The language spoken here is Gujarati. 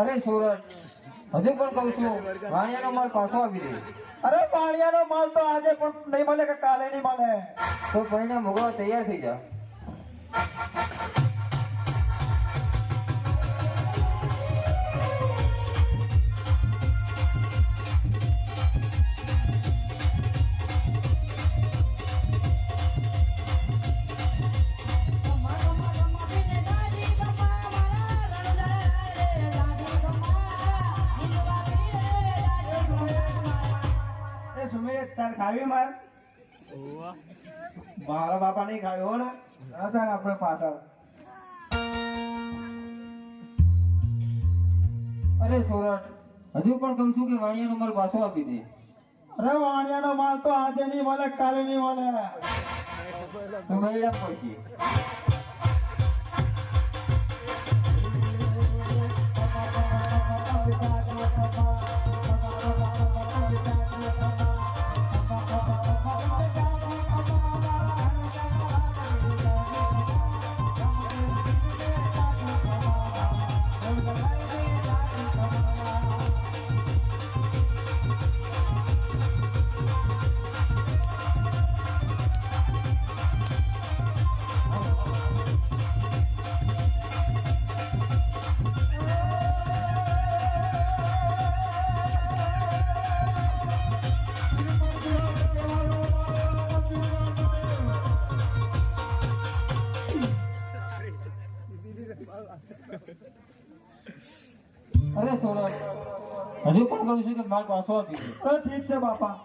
અરે સુરત, હજુ પણ કહું છું વાણિયાનો માલ પાછો આપી દે. અરે પાણીયાનો માલ તો આજે પણ નહીં મળે કે કાલે નહીં મળે. તો પરિણામ ભોગવવા તૈયાર થઈ જા. તાર ખાવી માર મારા બાપા નહીં ખાવ્યો હો ને આપણે પાછળ. અરે સુરત, હજુ પણ કહું છું કે વાણિયાનો માલ પાછો આપી દે. અરે વાણિયાનો માલ તો આજે નહીં મળે કાલે નહીં મળે. તો મેળા પડશે. અરે સુરત, હજુ પણ કહું છું કે માલ પાછો આપી દે. ઠીક છે બાપા.